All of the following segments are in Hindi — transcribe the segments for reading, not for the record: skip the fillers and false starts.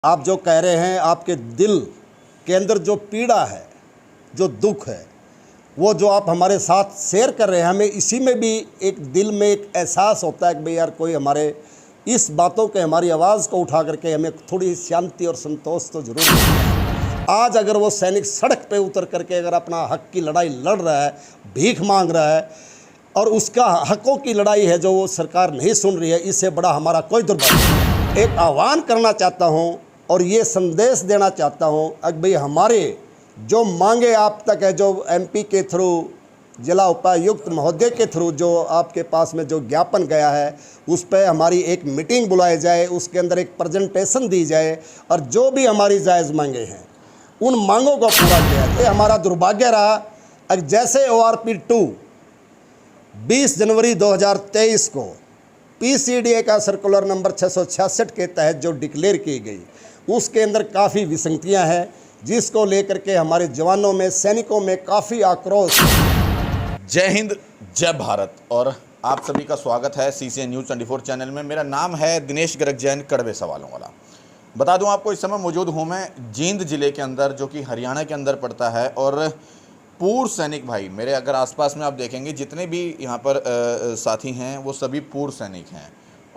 आप जो कह रहे हैं, आपके दिल के अंदर जो पीड़ा है, जो दुख है, वो जो आप हमारे साथ शेयर कर रहे हैं, हमें इसी में भी एक दिल में एक एहसास होता है कि भाई यार कोई हमारे इस बातों के हमारी आवाज़ को उठा करके हमें थोड़ी शांति और संतोष तो जरूर मिलता है। आज अगर वो सैनिक सड़क पे उतर करके अगर अपना हक की लड़ाई लड़ रहा है, भीख मांग रहा है और उसका हकों की लड़ाई है जो वो सरकार नहीं सुन रही है, इससे बड़ा हमारा कोई दुर्भाग्य नहीं। एक आह्वान करना चाहता हूँ और ये संदेश देना चाहता हूँ कि भाई हमारे जो मांगे आप तक है, जो एमपी के थ्रू, जिला उपायुक्त महोदय के थ्रू जो आपके पास में जो ज्ञापन गया है, उस पर हमारी एक मीटिंग बुलाई जाए, उसके अंदर एक प्रेजेंटेशन दी जाए और जो भी हमारी जायज़ मांगे हैं उन मांगों को पूरा किया जाए। हमारा दुर्भाग्य रहा जैसे ORP 2 20 जनवरी 2023 को PCDA का सर्कुलर नंबर 666 के तहत जो डिक्लेयर की गई, उसके अंदर काफ़ी विसंगतियां हैं, जिसको लेकर के हमारे जवानों में, सैनिकों में काफ़ी आक्रोश। जय हिंद, जय भारत और आप सभी का स्वागत है CCN न्यूज़ 24 चैनल में। मेरा नाम है दिनेश गर्ग जैन, कड़वे सवालों वाला। बता दूं आपको, इस समय मौजूद हूं मैं जींद ज़िले के अंदर, जो कि हरियाणा के अंदर पड़ता है। और पूर्व सैनिक भाई मेरे अगर आसपास में आप देखेंगे, जितने भी यहाँ पर साथी हैं वो सभी पूर्व सैनिक हैं।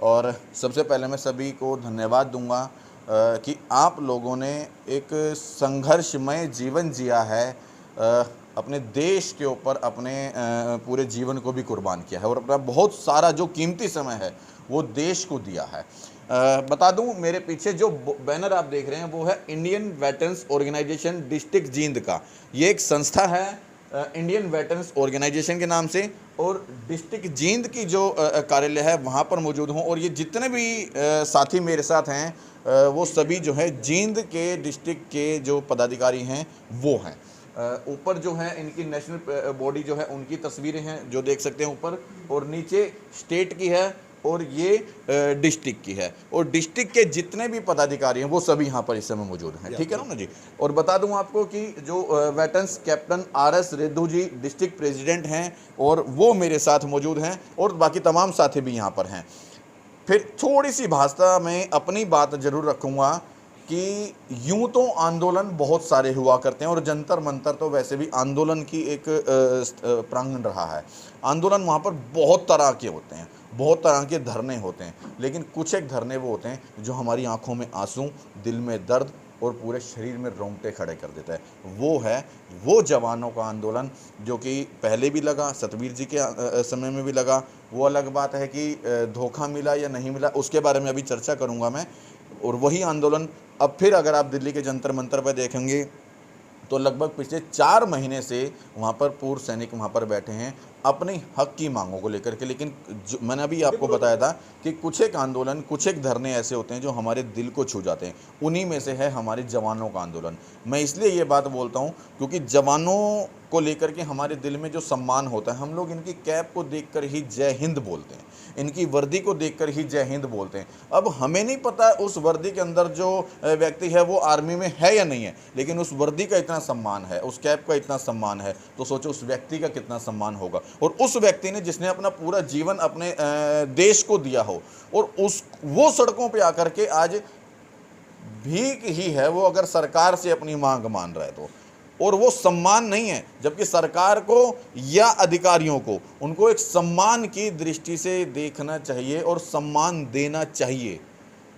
और सबसे पहले मैं सभी को धन्यवाद दूंगा कि आप लोगों ने एक संघर्षमय जीवन जिया है, अपने देश के ऊपर अपने पूरे जीवन को भी कुर्बान किया है और अपना बहुत सारा जो कीमती समय है वो देश को दिया है। बता दूं, मेरे पीछे जो बैनर आप देख रहे हैं वो है Indian veterans organization district Jind का। ये एक संस्था है इंडियन वेटरन्स ऑर्गेनाइजेशन के नाम से, और डिस्ट्रिक्ट जींद की जो कार्यालय है वहाँ पर मौजूद हूँ। और ये जितने भी साथी मेरे साथ हैं वो सभी जो है जींद के डिस्ट्रिक्ट के जो पदाधिकारी हैं वो हैं। ऊपर जो है इनकी नेशनल बॉडी जो है उनकी तस्वीरें हैं जो देख सकते हैं ऊपर, और नीचे स्टेट की है और ये डिस्ट्रिक्ट की है। और डिस्ट्रिक्ट के जितने भी पदाधिकारी हैं वो सभी यहाँ पर इस समय मौजूद हैं, ठीक है ना जी। और बता दूं आपको कि जो वेटरन्स कैप्टन RS रेड्डू जी डिस्ट्रिक्ट प्रेसिडेंट हैं और वो मेरे साथ मौजूद हैं, और बाकी तमाम साथी भी यहाँ पर हैं। फिर थोड़ी सी भाषा में अपनी बात ज़रूर रखूँगा कि यूं तो आंदोलन बहुत सारे हुआ करते हैं, और जंतर मंतर तो वैसे भी आंदोलन की एक प्रांगण रहा है। आंदोलन वहाँ पर बहुत तरह के होते हैं, बहुत तरह के धरने होते हैं, लेकिन कुछ एक धरने वो होते हैं जो हमारी आंखों में आंसू, दिल में दर्द और पूरे शरीर में रोंगटे खड़े कर देता है। वो है वो जवानों का आंदोलन जो कि पहले भी लगा, सतवीर जी के समय में भी लगा। वो अलग बात है कि धोखा मिला या नहीं मिला, उसके बारे में अभी चर्चा करूँगा मैं। और वही आंदोलन अब फिर अगर आप दिल्ली के जंतर मंतर पर देखेंगे तो लगभग पिछले 4 महीने से वहाँ पर पूर्व सैनिक वहाँ पर बैठे हैं अपने हक की मांगों को लेकर के। लेकिन जो मैंने अभी आपको बताया था कि कुछ एक आंदोलन, कुछ एक धरने ऐसे होते हैं जो हमारे दिल को छू जाते हैं। उन्हीं में से है हमारे जवानों का आंदोलन। मैं इसलिए ये बात बोलता हूँ क्योंकि जवानों को लेकर के हमारे दिल में जो सम्मान होता है, हम लोग इनकी कैप को देखकर ही जय हिंद बोलते हैं, इनकी वर्दी को देखकर ही जय हिंद बोलते हैं। अब हमें नहीं पता उस वर्दी के अंदर जो व्यक्ति है वो आर्मी में है या नहीं है, लेकिन उस वर्दी का इतना सम्मान है, उस कैप का इतना सम्मान है, तो सोचो उस व्यक्ति का कितना सम्मान होगा। और उस व्यक्ति ने जिसने अपना पूरा जीवन अपने देश को दिया हो, और वो सड़कों पर आकर के आज भीख ही है वो, अगर सरकार से अपनी मांग मान रहा है तो, और वो सम्मान नहीं है। जबकि सरकार को या अधिकारियों को उनको एक सम्मान की दृष्टि से देखना चाहिए और सम्मान देना चाहिए,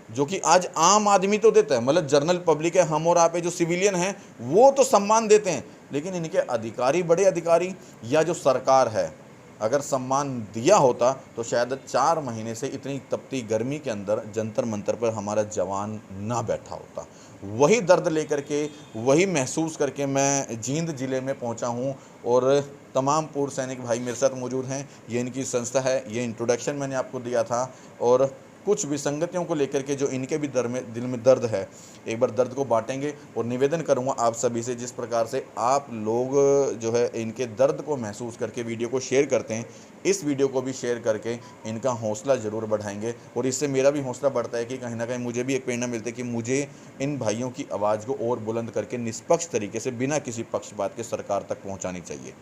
जो कि आज आम आदमी तो देता है, मतलब जनरल पब्लिक है, हम और आप जो सिविलियन हैं वो तो सम्मान देते हैं, लेकिन इनके अधिकारी, बड़े अधिकारी या जो सरकार है, अगर सम्मान दिया होता तो शायद 4 महीने से इतनी तपती गर्मी के अंदर जंतर मंतर पर हमारा जवान ना बैठा होता। वही दर्द लेकर के, वही महसूस करके मैं जींद ज़िले में पहुंचा हूं, और तमाम पूर्व सैनिक भाई मेरे साथ मौजूद हैं। ये इनकी संस्था है, ये इंट्रोडक्शन मैंने आपको दिया था। और कुछ विसंगतियों को लेकर के जो इनके भी दिल में दर्द है, एक बार दर्द को बांटेंगे। और निवेदन करूंगा आप सभी से, जिस प्रकार से आप लोग जो है इनके दर्द को महसूस करके वीडियो को शेयर करते हैं, इस वीडियो को भी शेयर करके इनका हौसला ज़रूर बढ़ाएंगे। और इससे मेरा भी हौसला बढ़ता है कि कहीं ना कहीं मुझे भी एक प्रेरणा मिलती है कि मुझे इन भाइयों की आवाज़ को और बुलंद करके निष्पक्ष तरीके से, बिना किसी पक्षपात के सरकार तक पहुँचानी चाहिए।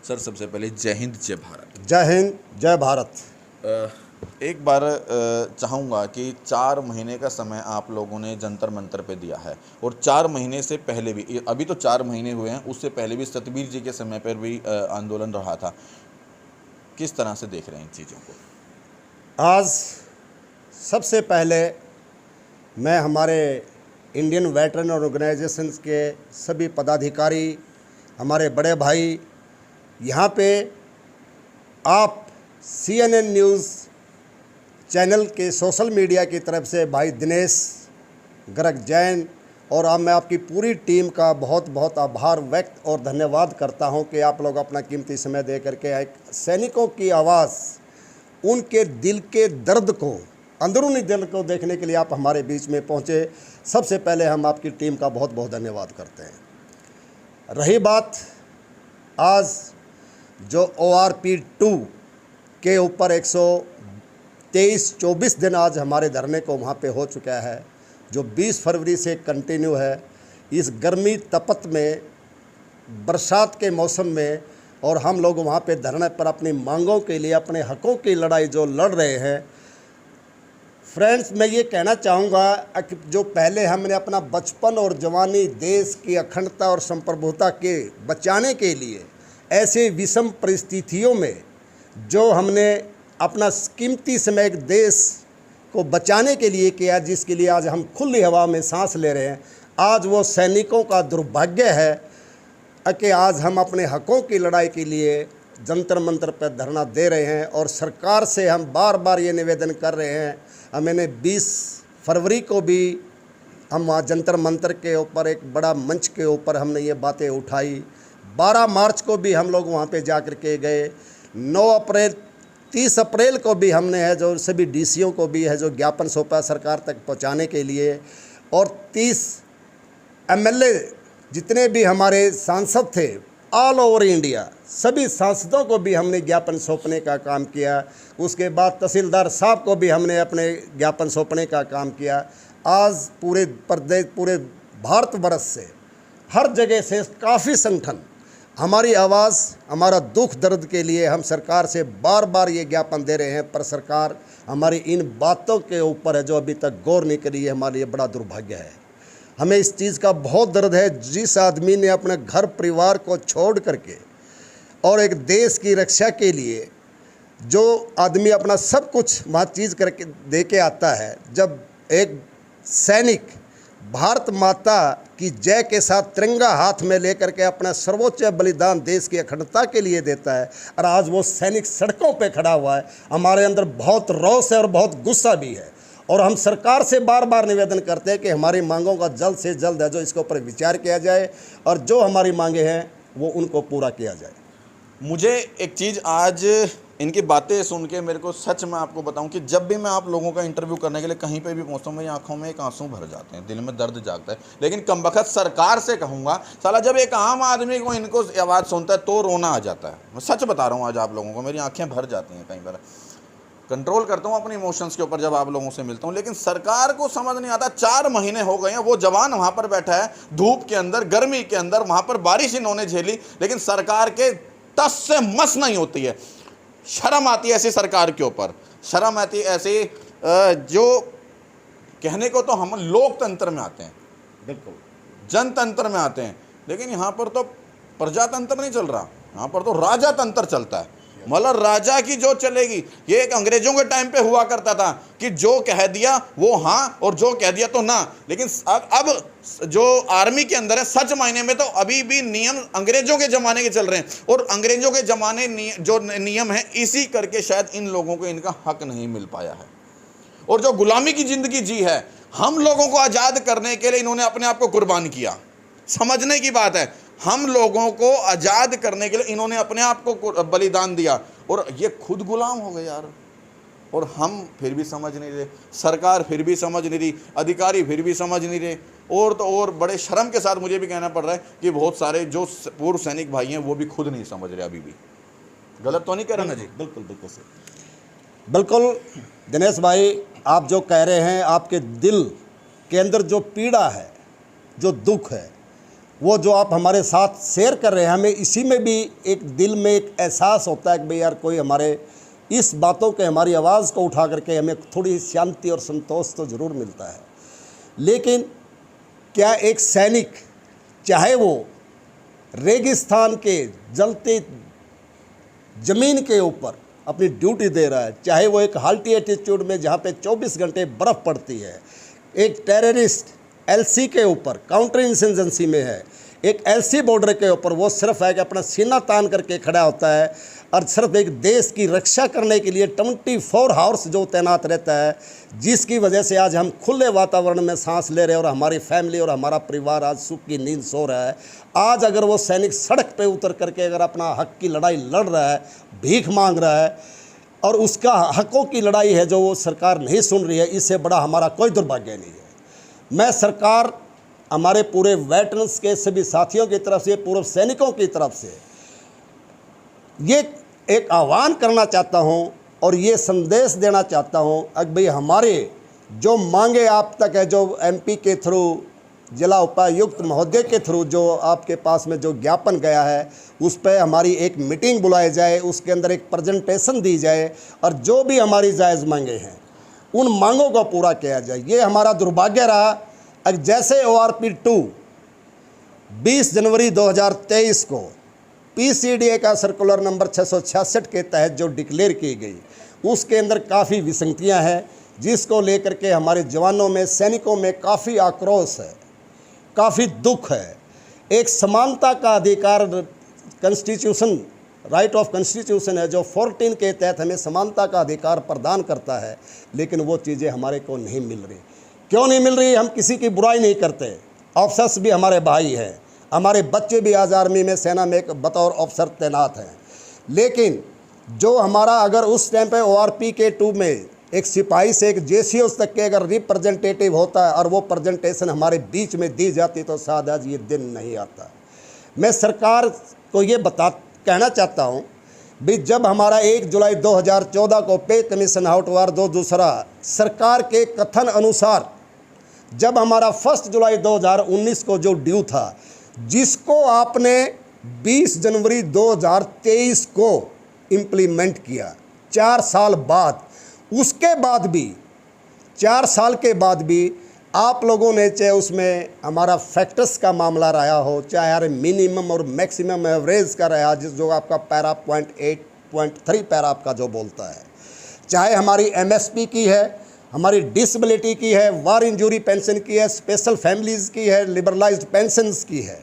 सर, सबसे पहले जय हिंद, जय भारत। जय हिंद, जय भारत। एक बार चाहूँगा कि 4 महीने का समय आप लोगों ने जंतर मंतर पे दिया है, और 4 महीने से पहले भी, अभी तो 4 महीने हुए हैं, उससे पहले भी सतबीर जी के समय पर भी आंदोलन रहा था। किस तरह से देख रहे हैं इन चीज़ों को? आज सबसे पहले मैं हमारे इंडियन वेटरन ऑर्गेनाइजेशंस के सभी पदाधिकारी, हमारे बड़े भाई, यहाँ पे आप CNN न्यूज़ चैनल के सोशल मीडिया की तरफ से भाई दिनेश गर्ग जैन और मैं आपकी पूरी टीम का बहुत बहुत आभार व्यक्त और धन्यवाद करता हूं कि आप लोग अपना कीमती समय दे करके एक सैनिकों की आवाज़, उनके दिल के दर्द को, अंदरूनी दिल को देखने के लिए आप हमारे बीच में पहुंचे। सबसे पहले हम आपकी टीम का बहुत बहुत धन्यवाद करते हैं। रही बात आज जो ORP 2 के ऊपर 123-24 दिन आज हमारे धरने को वहाँ पे हो चुका है, जो 20 फरवरी से कंटिन्यू है। इस गर्मी तपत में, बरसात के मौसम में, और हम लोग वहाँ पे धरने पर अपनी मांगों के लिए, अपने हकों की लड़ाई जो लड़ रहे हैं। फ्रेंड्स, मैं ये कहना चाहूँगा कि जो पहले हमने अपना बचपन और जवानी देश की अखंडता और संप्रभुता के बचाने के लिए ऐसे विषम परिस्थितियों में जो हमने अपना कीमती समय एक देश को बचाने के लिए किया, जिसके लिए आज हम खुली हवा में सांस ले रहे हैं, आज वो सैनिकों का दुर्भाग्य है कि आज हम अपने हकों की लड़ाई के लिए जंतर मंतर पर धरना दे रहे हैं। और सरकार से हम बार बार ये निवेदन कर रहे हैं। मैंने 20 फरवरी को भी हम वहाँ जंतर मंतर के ऊपर एक बड़ा मंच के ऊपर हमने ये बातें उठाई। 12 मार्च को भी हम लोग वहाँ पे जा कर के गए। 9 अप्रैल 30 अप्रैल को भी हमने है जो सभी DCO को भी है जो ज्ञापन सौंपा सरकार तक पहुँचाने के लिए। और 30 MLA जितने भी हमारे सांसद थे ऑल ओवर इंडिया, सभी सांसदों को भी हमने ज्ञापन सौंपने का काम किया। उसके बाद तहसीलदार साहब को भी हमने अपने ज्ञापन सौंपने का काम किया। आज पूरे प्रदेश, पूरे भारतवर्ष से, हर जगह से काफ़ी संगठन हमारी आवाज़, हमारा दुख दर्द के लिए हम सरकार से बार बार ये ज्ञापन दे रहे हैं, पर सरकार हमारी इन बातों के ऊपर है जो अभी तक गौर नहीं करी है। हमारे लिए बड़ा दुर्भाग्य है। हमें इस चीज़ का बहुत दर्द है। जिस आदमी ने अपने घर परिवार को छोड़ करके और एक देश की रक्षा के लिए जो आदमी अपना सब कुछ वहाँ चीज़ करके दे के आता है, जब एक सैनिक भारत माता की जय के साथ तिरंगा हाथ में लेकर के अपना सर्वोच्च बलिदान देश की अखंडता के लिए देता है, और आज वो सैनिक सड़कों पे खड़ा हुआ है, हमारे अंदर बहुत रोष है और बहुत गुस्सा भी है। और हम सरकार से बार बार निवेदन करते हैं कि हमारी मांगों का जल्द से जल्द है जो इसके ऊपर विचार किया जाए और जो हमारी मांगे हैं वो उनको पूरा किया जाए। मुझे एक चीज़ आज इनकी बातें सुन के मेरे को सच में आपको बताऊं कि जब भी मैं आप लोगों का इंटरव्यू करने के लिए कहीं पे भी पहुंचता हूं, मेरी आंखों में एक आंसू भर जाते हैं, दिल में दर्द जागता है। लेकिन कमबख्त सरकार से कहूँगा, साला जब एक आम आदमी को इनको आवाज़ सुनता है तो रोना आ जाता है। मैं सच बता रहा हूँ, आज आप लोगों को मेरी आँखें भर जाती हैं। कई बार कंट्रोल करता हूँ अपने इमोशंस के ऊपर जब आप लोगों से मिलता हूँ, लेकिन सरकार को समझ नहीं आता। 4 महीने हो गए हैं, वो जवान वहाँ पर बैठा है धूप के अंदर, गर्मी के अंदर, वहाँ पर बारिश इन्होंने झेली, लेकिन सरकार के तस से मस नहीं होती है। शर्म आती है ऐसी सरकार के ऊपर, शर्म आती है ऐसी जो कहने को तो हम लोकतंत्र में आते हैं, बिल्कुल जनतंत्र में आते हैं, लेकिन यहाँ पर तो प्रजातंत्र नहीं चल रहा, यहाँ पर तो राजातंत्र चलता है। मतलब राजा की जो चलेगी। ये एक अंग्रेजों के टाइम पे हुआ करता था कि जो कह दिया वो हाँ और जो कह दिया तो ना, लेकिन अब जो आर्मी के अंदर है, सच मायने में तो अभी भी नियम अंग्रेजों के ज़माने के चल रहे हैं, और अंग्रेजों के ज़माने जो नियम है, इसी करके शायद इन लोगों को इनका हक नहीं मिल पाया है। और जो गुलामी की ज़िंदगी जी है, हम लोगों को आज़ाद करने के लिए इन्होंने अपने आप को कुर्बान किया। समझने की बात है, हम लोगों को आज़ाद करने के लिए इन्होंने अपने आप को बलिदान दिया, और ये खुद गुलाम हो गए यार। और हम फिर भी समझ नहीं रहे, सरकार फिर भी समझ नहीं रही, अधिकारी फिर भी समझ नहीं रहे। और तो और बड़े शर्म के साथ मुझे भी कहना पड़ रहा है कि बहुत सारे जो पूर्व सैनिक भाई हैं वो भी खुद नहीं समझ रहे अभी भी। गलत तो नहीं कह रहे ना जी? बिल्कुल बिल्कुल सही। बिल्कुल दिनेश भाई, आप जो कह रहे हैं, आपके दिल के अंदर जो पीड़ा है, जो दुख है, वो जो आप हमारे साथ शेयर कर रहे हैं, हमें इसी में भी एक दिल में एक एहसास होता है कि भाई यार कोई हमारे इस बातों के हमारी आवाज़ को उठा करके हमें थोड़ी शांति और संतोष तो ज़रूर मिलता है। लेकिन क्या एक सैनिक, चाहे वो रेगिस्तान के जलते ज़मीन के ऊपर अपनी ड्यूटी दे रहा है, चाहे वो एक हाल्टी एटीट्यूड में जहाँ पे 24 घंटे बर्फ़ पड़ती है, एक टेररिस्ट एलसी के ऊपर काउंटर इंसर्जेंसी में है, एक एलसी बॉर्डर के ऊपर वो सिर्फ है कि अपना सीना तान करके खड़ा होता है और सिर्फ एक देश की रक्षा करने के लिए 24 आवर्स जो तैनात रहता है, जिसकी वजह से आज हम खुले वातावरण में सांस ले रहे हैं और हमारी फैमिली और हमारा परिवार आज सुख की नींद सो रहा है। आज अगर वो सैनिक सड़क पे उतर करके अगर अपना हक की लड़ाई लड़ रहा है, भीख मांग रहा है और उसका हकों की लड़ाई है जो वो सरकार नहीं सुन रही है, इससे बड़ा हमारा कोई दुर्भाग्य नहीं है। मैं सरकार, हमारे पूरे वेटरन्स के सभी साथियों की तरफ से, पूर्व सैनिकों की तरफ से ये एक आह्वान करना चाहता हूँ और ये संदेश देना चाहता हूँ कि भाई हमारे जो मांगे आप तक है, जो एमपी के थ्रू, जिला उपायुक्त महोदय के थ्रू जो आपके पास में जो ज्ञापन गया है, उस पर हमारी एक मीटिंग बुलाई जाए, उसके अंदर एक प्रेजेंटेशन दी जाए और जो भी हमारी जायज़ मांगे हैं उन मांगों को पूरा किया जाए। ये हमारा दुर्भाग्य रहा। अब जैसे ORP 2 20 जनवरी 2023 को PCDA का सर्कुलर नंबर 666 के तहत जो डिक्लेयर की गई, उसके अंदर काफ़ी विसंगतियां हैं, जिसको लेकर के हमारे जवानों में, सैनिकों में काफ़ी आक्रोश है, काफ़ी दुख है। एक समानता का अधिकार कॉन्स्टिट्यूशन, राइट ऑफ कॉन्स्टिट्यूशन है जो 14 के तहत हमें समानता का अधिकार प्रदान करता है, लेकिन वो चीज़ें हमारे को नहीं मिल रही। क्यों नहीं मिल रही? हम किसी की बुराई नहीं करते, ऑफिसर्स भी हमारे भाई हैं, हमारे बच्चे भी आज आर्मी में, सेना में एक बतौर अफसर तैनात हैं, लेकिन जो हमारा अगर उस टाइम पे ORP के 2 में एक सिपाही से एक JCOs तक के अगर रिप्रेजेंटेटिव होता है और वो प्रेजेंटेशन हमारे बीच में दी जाती तो शायद आज ये दिन नहीं आता। मैं सरकार को ये कहना चाहता हूँ भी जब हमारा 1 जुलाई 2014 को पे कमीशन आउट हुआ, दूसरा सरकार के कथन अनुसार जब हमारा 1 जुलाई 2019 को जो ड्यू था, जिसको आपने 20 जनवरी 2023 को इम्प्लीमेंट किया, 4 साल बाद, उसके बाद भी 4 साल के बाद भी आप लोगों ने, चाहे उसमें हमारा फैक्टर्स का मामला रहा हो, चाहे हमारे मिनिमम और मैक्सिमम एवरेज का रहा, जो आपका पैरा 0.8.3 पैरा आपका जो बोलता है, चाहे हमारी MSP की है, हमारी डिसेबिलिटी की है, वार इंजरी पेंशन की है, स्पेशल फैमिलीज़ की है, लिबरलाइज्ड पेंशन्स की है,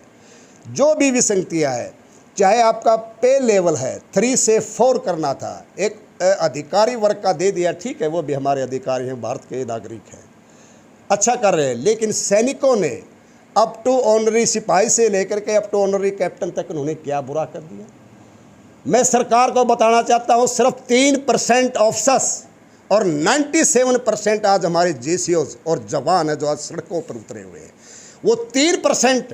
जो भी विसंगतियाँ है, चाहे आपका पे लेवल है 3 से 4 करना था, एक अधिकारी वर्ग का दे दिया, ठीक है, वो भी हमारे अधिकारी हैं, भारत के नागरिक हैं, अच्छा कर रहे हैं, लेकिन सैनिकों ने अप टू ऑनरी सिपाही से लेकर के अप टू ऑनरी कैप्टन तक उन्होंने क्या बुरा कर दिया। मैं सरकार को बताना चाहता हूँ, सिर्फ 3% ऑफिसर्स और 97% आज हमारे JCOs और जवान है जो आज सड़कों पर उतरे हुए हैं, वो 3%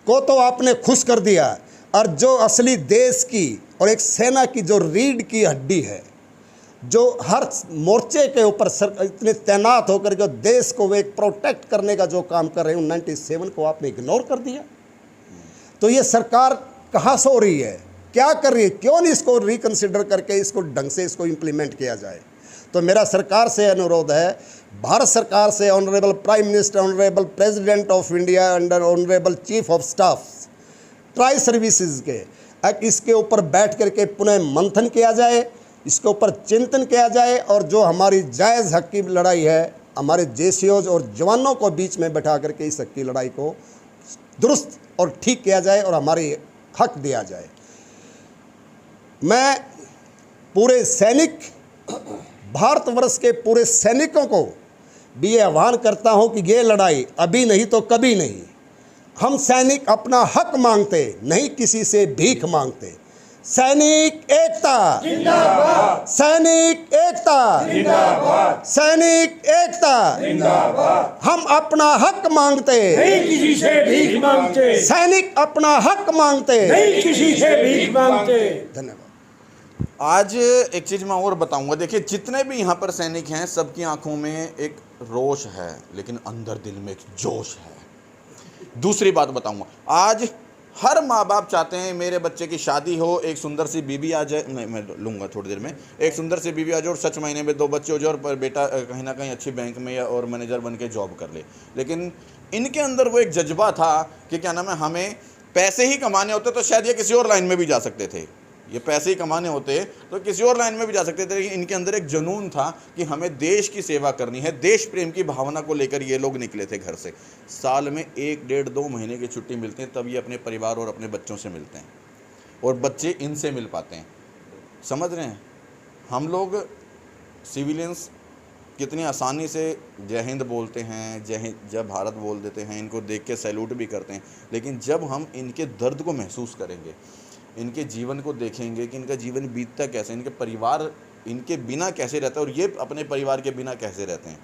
को तो आपने खुश कर दिया, और जो असली देश की और एक सेना की जो रीढ़ की हड्डी है, जो हर मोर्चे के ऊपर इतने तैनात होकर के देश को वे प्रोटेक्ट करने का जो काम कर रहे हैं, 97 को आपने इग्नोर कर दिया। तो ये सरकार कहाँ से हो रही है, क्या कर रही है? क्यों नहीं इसको रिकंसिडर करके इसको ढंग से इसको इम्प्लीमेंट किया जाए? तो मेरा सरकार से अनुरोध है, भारत सरकार से, honourable prime minister, honourable president of India, under honourable chief of staff, tri services के, इसके ऊपर बैठ करके पुनः मंथन किया जाए, इसके ऊपर चिंतन किया जाए, और जो हमारी जायज़ हक की लड़ाई है, हमारे JCOs और जवानों को बीच में बैठा करके इस हक की लड़ाई को दुरुस्त और ठीक किया जाए और हमारे हक दिया जाए। मैं पूरे सैनिक, भारतवर्ष के पूरे सैनिकों को भी ये आह्वान करता हूँ कि ये लड़ाई अभी नहीं तो कभी नहीं। हम सैनिक अपना हक मांगते, नहीं किसी से भीख मांगते। सैनिक एकता जिंदाबाद, सैनिक एकता जिंदाबाद, सैनिक एकता जिंदाबाद। हम अपना हक मांगते, नहीं किसी से भीख मांगते। सैनिक अपना हक मांगते, नहीं किसी से भीख मांगते। धन्यवाद। आज एक चीज़ मैं और बताऊंगा, देखिए जितने भी यहाँ पर सैनिक हैं, सबकी आंखों में एक रोष है, लेकिन अंदर दिल में एक जोश है। दूसरी बात बताऊंगा, आज हर माँ बाप चाहते हैं मेरे बच्चे की शादी हो, एक सुंदर सी बीवी आ जाए, मैं लूँगा थोड़ी देर में, एक सुंदर सी बीवी आ जाए और सच महीने में 2 बच्चे हो जाए और पर बेटा कहीं ना कहीं अच्छी बैंक में या और मैनेजर बन के जॉब कर ले। लेकिन इनके अंदर वो एक जज्बा था कि क्या नाम है, हमें पैसे ही कमाने होते तो शायद ये किसी और लाइन में भी जा सकते थे, ये पैसे ही कमाने होते तो किसी और लाइन में भी जा सकते थे, लेकिन इनके अंदर एक जुनून था कि हमें देश की सेवा करनी है। देश प्रेम की भावना को लेकर ये लोग निकले थे घर से। साल में 1, 1.5, 2 महीने की छुट्टी मिलती है, तब ये अपने परिवार और अपने बच्चों से मिलते हैं और बच्चे इनसे मिल पाते हैं। समझ रहे हैं? हम लोग सिविलियंस कितनी आसानी से जय हिंद बोलते हैं, जय हिंद जय भारत बोल देते हैं, इनको देख के सैल्यूट भी करते हैं, लेकिन जब हम इनके दर्द को महसूस करेंगे, इनके जीवन को देखेंगे कि इनका जीवन बीतता कैसे, इनके परिवार इनके बिना कैसे रहता है और ये अपने परिवार के बिना कैसे रहते हैं,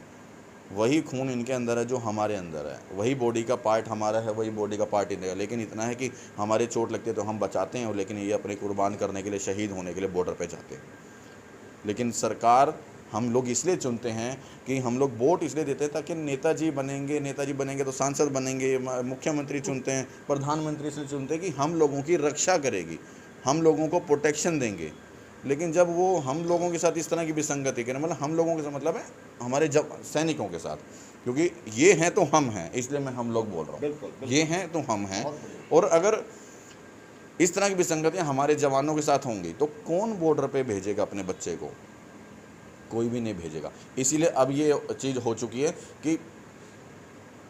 वही खून इनके अंदर है जो हमारे अंदर है, वही बॉडी का पार्ट हमारा है, वही बॉडी का पार्ट इनका। लेकिन इतना है कि हमारे चोट लगती है तो हम बचाते हैं, लेकिन ये अपने कुर्बान करने के लिए, शहीद होने के लिए बॉर्डर पे जाते हैं। लेकिन सरकार हम लोग इसलिए चुनते हैं कि हम लोग वोट इसलिए देते हैं ताकि नेताजी बनेंगे तो सांसद बनेंगे, मुख्यमंत्री चुनते हैं, प्रधानमंत्री से चुनते हैं कि हम लोगों की रक्षा करेगी, हम लोगों को प्रोटेक्शन देंगे। लेकिन जब वो हम लोगों के साथ इस तरह की विसंगति करें, मतलब हम लोगों के साथ मतलब है हमारे जब सैनिकों के साथ, क्योंकि ये हैं तो हम हैं, इसलिए मैं हम लोग बोल रहा हूँ, ये हैं तो हम हैं। और अगर इस तरह की विसंगतियाँ हमारे जवानों के साथ होंगी तो कौन बॉर्डर पे भेजेगा अपने बच्चे को? कोई भी नहीं भेजेगा। इसीलिए अब ये चीज़ हो चुकी है कि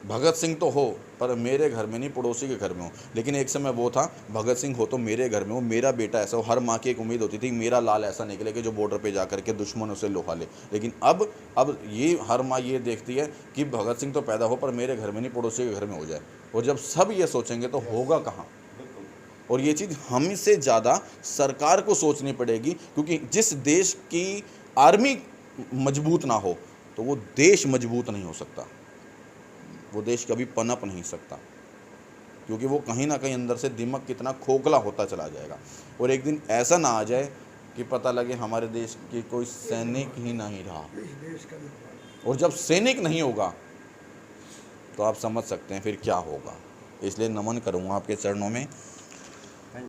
भगत सिंह तो हो पर मेरे घर में नहीं, पड़ोसी के घर में हो। लेकिन एक समय वो था, भगत सिंह हो तो मेरे घर में हो, मेरा बेटा ऐसा हो। हर माँ की एक उम्मीद होती थी मेरा लाल ऐसा निकले कि जो बॉर्डर पे जा करके दुश्मनों से लोहा ले। लेकिन अब ये हर माँ ये देखती है कि भगत सिंह तो पैदा हो पर मेरे घर में नहीं, पड़ोसी के घर में हो जाए। और जब सब ये सोचेंगे तो होगा कहाँ? और ये चीज़ हमसे ज़्यादा सरकार को सोचनी पड़ेगी, क्योंकि जिस देश की आर्मी मजबूत ना हो तो वो देश मजबूत नहीं हो सकता, वो देश कभी पनप नहीं सकता, क्योंकि वो कहीं ना कहीं अंदर से दिमाग कितना खोखला होता चला जाएगा। और एक दिन ऐसा ना आ जाए कि पता लगे हमारे देश की कोई सैनिक ही नहीं रहा। और जब सैनिक नहीं होगा तो आप समझ सकते हैं फिर क्या होगा। इसलिए नमन करूँगा आपके चरणों में